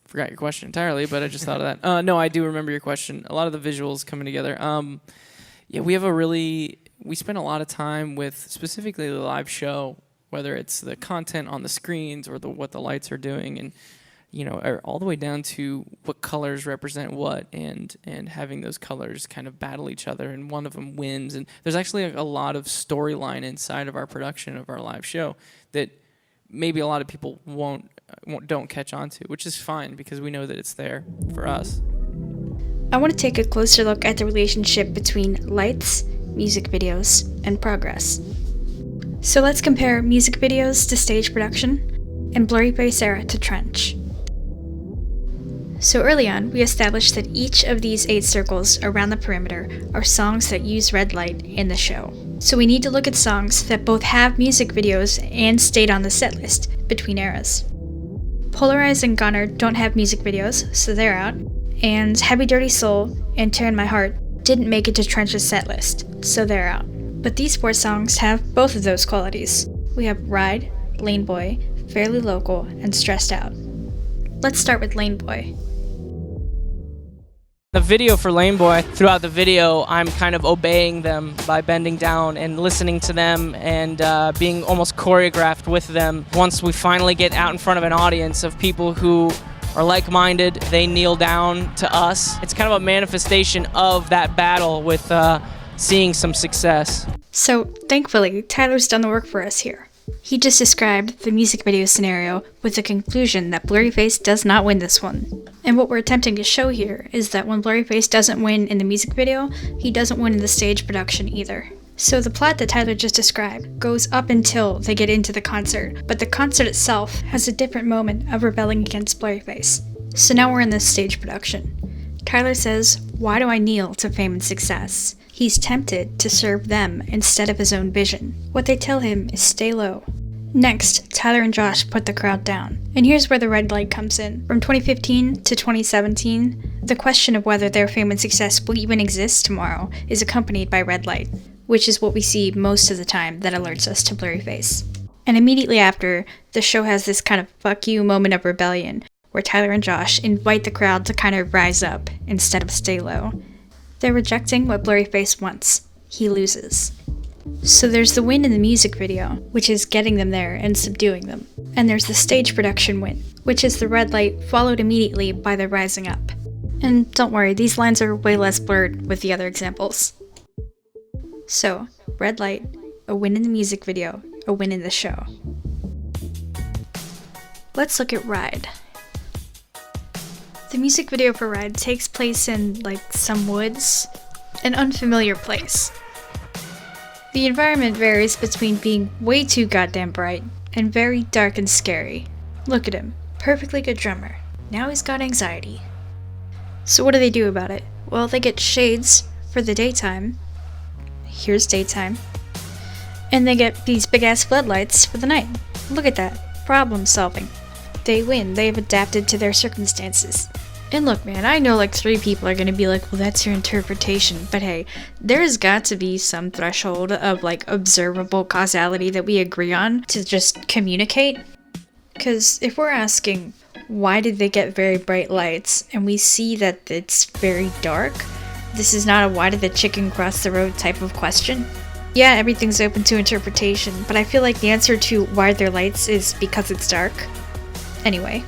Forgot your question entirely, but I just thought of that. No, I do remember your question. A lot of the visuals coming together. Yeah, we spend a lot of time with specifically the live show, whether it's the content on the screens or what the lights are doing, and all the way down to what colors represent what, and having those colors kind of battle each other, and one of them wins. And there's actually a lot of storyline inside of our production of our live show that maybe a lot of people don't catch on to, which is fine because we know that it's there for us. I want to take a closer look at the relationship between lights, music videos, and progress. So let's compare music videos to stage production and Blurryface era to trench. So early on, we established that each of these 8 circles around the perimeter are songs that use red light in the show. So we need to look at songs that both have music videos and stayed on the set list between eras. Polarize and Goner don't have music videos, so they're out, and Heavy Dirty Soul and Tear in My Heart didn't make it to Trench's set list, so they're out. But these 4 songs have both of those qualities. We have Ride, Lane Boy, Fairly Local, and Stressed Out. Let's start with Lane Boy. The video for Lane Boy, throughout the video, I'm kind of obeying them by bending down and listening to them and being almost choreographed with them. Once we finally get out in front of an audience of people who are like-minded, they kneel down to us. It's kind of a manifestation of that battle with seeing some success. So, thankfully, Tyler's done the work for us here. He just described the music video scenario with the conclusion that Blurryface does not win this one. And what we're attempting to show here is that when Blurryface doesn't win in the music video, he doesn't win in the stage production either. So the plot that Tyler just described goes up until they get into the concert, but the concert itself has a different moment of rebelling against Blurryface. So now we're in this stage production. Tyler says, "Why do I kneel to fame and success?" He's tempted to serve them instead of his own vision. What they tell him is stay low. Next, Tyler and Josh put the crowd down. And here's where the red light comes in. From 2015 to 2017, the question of whether their fame and success will even exist tomorrow is accompanied by red light, which is what we see most of the time that alerts us to Blurryface. And immediately after, the show has this kind of fuck you moment of rebellion, where Tyler and Josh invite the crowd to kind of rise up instead of stay low. They're rejecting what Blurryface wants. He loses. So there's the win in the music video, which is getting them there and subduing them. And there's the stage production win, which is the red light followed immediately by the rising up. And don't worry, these lines are way less blurred with the other examples. So, red light, a win in the music video, a win in the show. Let's look at Ride. The music video for Ride takes place in, some woods, an unfamiliar place. The environment varies between being way too goddamn bright and very dark and scary. Look at him, perfectly good drummer. Now he's got anxiety. So what do they do about it? Well, they get shades for the daytime. Here's daytime. And they get these big-ass floodlights for the night. Look at that. Problem solving. They win. They've adapted to their circumstances. And look, man, I know 3 people are gonna be like, well, that's your interpretation. But hey, there's got to be some threshold of observable causality that we agree on to just communicate. Because if we're asking, why did they get very bright lights, and we see that it's very dark, this is not a why did the chicken cross the road type of question. Yeah, everything's open to interpretation, but I feel like the answer to why are there lights is because it's dark. Anyway.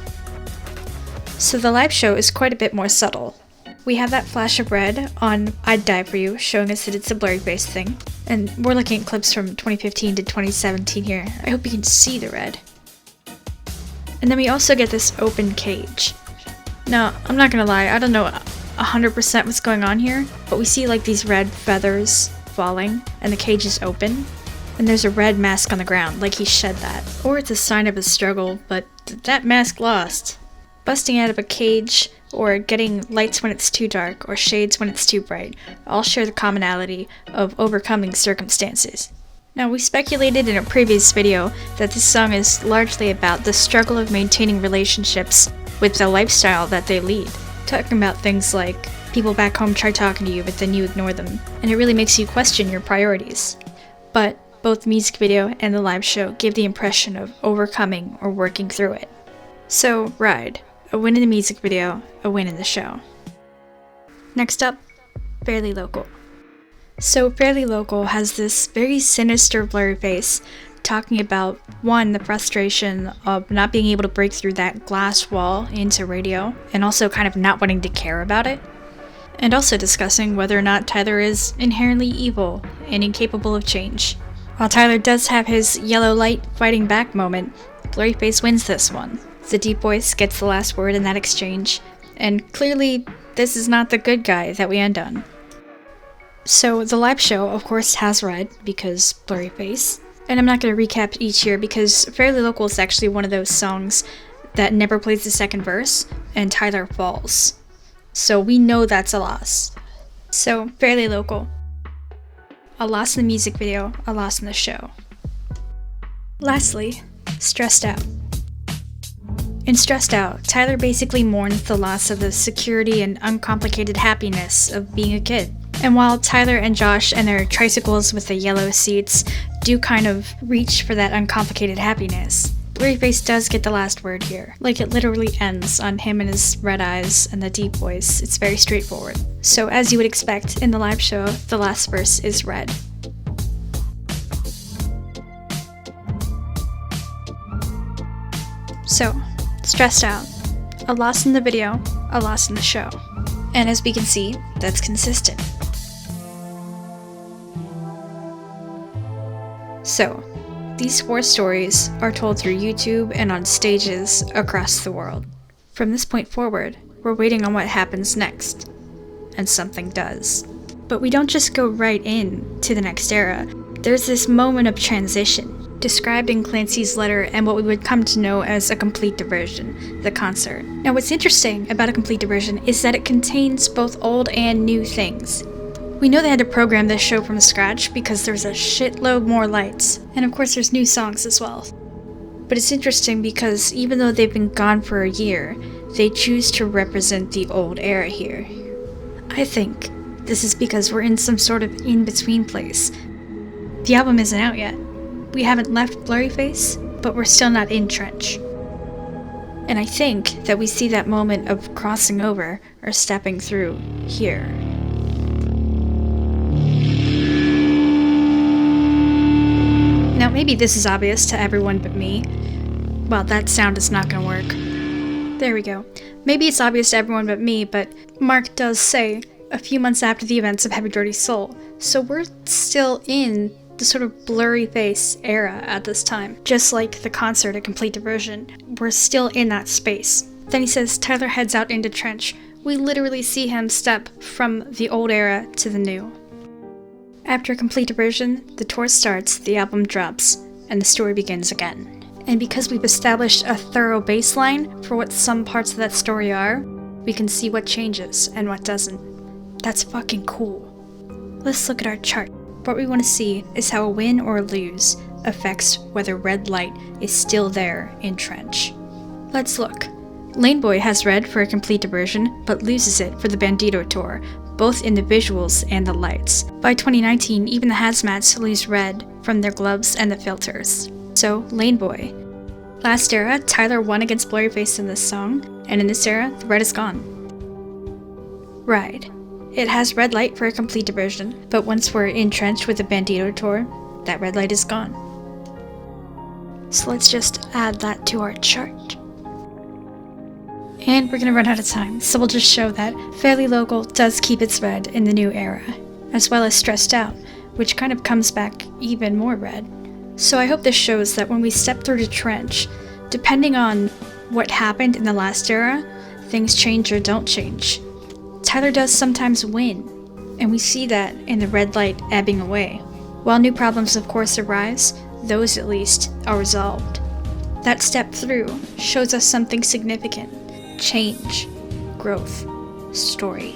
So the live show is quite a bit more subtle. We have that flash of red on I'd Die For You, showing us that it's a Blurryface thing. And we're looking at clips from 2015 to 2017 here. I hope you can see the red. And then we also get this open cage. Now, I'm not gonna lie, I don't know 100% what's going on here, but we see these red feathers falling, and the cage is open. And there's a red mask on the ground, like he shed that. Or it's a sign of his struggle, but that mask lost. Busting out of a cage, or getting lights when it's too dark, or shades when it's too bright, all share the commonality of overcoming circumstances. Now, we speculated in a previous video that this song is largely about the struggle of maintaining relationships with the lifestyle that they lead. Talking about things like people back home try talking to you but then you ignore them, and it really makes you question your priorities. But both the music video and the live show give the impression of overcoming or working through it. So, Ride. A win in the music video, a win in the show. Next up, Fairly Local. So Fairly Local has this very sinister blurry face talking about, one, the frustration of not being able to break through that glass wall into radio, and also kind of not wanting to care about it, and also discussing whether or not Tyler is inherently evil and incapable of change. While Tyler does have his yellow light fighting back moment, Blurryface wins this one. The deep voice gets the last word in that exchange, and clearly this is not the good guy that we end on. So the live show, of course, has Red, because Blurryface. And I'm not going to recap each here because Fairly Local is actually one of those songs that never plays the second verse, and Tyler falls. So we know that's a loss. So, Fairly Local. A loss in the music video, a loss in the show. Lastly, Stressed Out. In Stressed Out, Tyler basically mourns the loss of the security and uncomplicated happiness of being a kid. And while Tyler and Josh and their tricycles with the yellow seats do kind of reach for that uncomplicated happiness, Blurryface does get the last word here. Like, it literally ends on him and his red eyes and the deep voice. It's very straightforward. So as you would expect in the live show, the last verse is Red. So, Stressed Out. A loss in the video, a loss in the show. And as we can see, that's consistent. So, these 4 stories are told through YouTube and on stages across the world. From this point forward, we're waiting on what happens next. And something does. But we don't just go right in to the next era. There's this moment of transition, described in Clancy's letter and what we would come to know as a complete diversion, the concert. Now, what's interesting about a complete diversion is that it contains both old and new things. We know they had to program this show from scratch because there's a shitload more lights, and of course there's new songs as well. But it's interesting because even though they've been gone for a year, they choose to represent the old era here. I think this is because we're in some sort of in-between place. The album isn't out yet. We haven't left Blurryface, but we're still not in Trench. And I think that we see that moment of crossing over or stepping through here. Now, maybe this is obvious to everyone but me. Well, that sound is not gonna work. There we go. Maybe it's obvious to everyone but me, but Mark does say a few months after the events of Heavy Dirty Soul, so we're still in the sort of Blurryface era at this time. Just like the concert at Complete Diversion, we're still in that space. Then he says Tyler heads out into Trench. We literally see him step from the old era to the new. After Complete Diversion, the tour starts, the album drops, and the story begins again. And because we've established a thorough baseline for what some parts of that story are, we can see what changes and what doesn't. That's fucking cool. Let's look at our chart. What we want to see is how a win or a lose affects whether red light is still there in Trench. Let's look. Laneboy has red for a Complete Diversion, but loses it for the Bandito tour, both in the visuals and the lights. By 2019, even the hazmats lose red from their gloves and the filters. So, Laneboy. Last era, Tyler won against Blurryface in this song, and in this era, the red is gone. Ride. It has red light for a Complete Diversion, but once we're in Trench with the Bandito tour, that red light is gone. So let's just add that to our chart. And we're gonna run out of time, so we'll just show that Fairly Local does keep its red in the new era, as well as Stressed Out, which kind of comes back even more red. So I hope this shows that when we step through the Trench, depending on what happened in the last era, things change or don't change. Tyler does sometimes win, and we see that in the red light ebbing away. While new problems of course arise, those at least are resolved. That step through shows us something significant. Change, growth, story.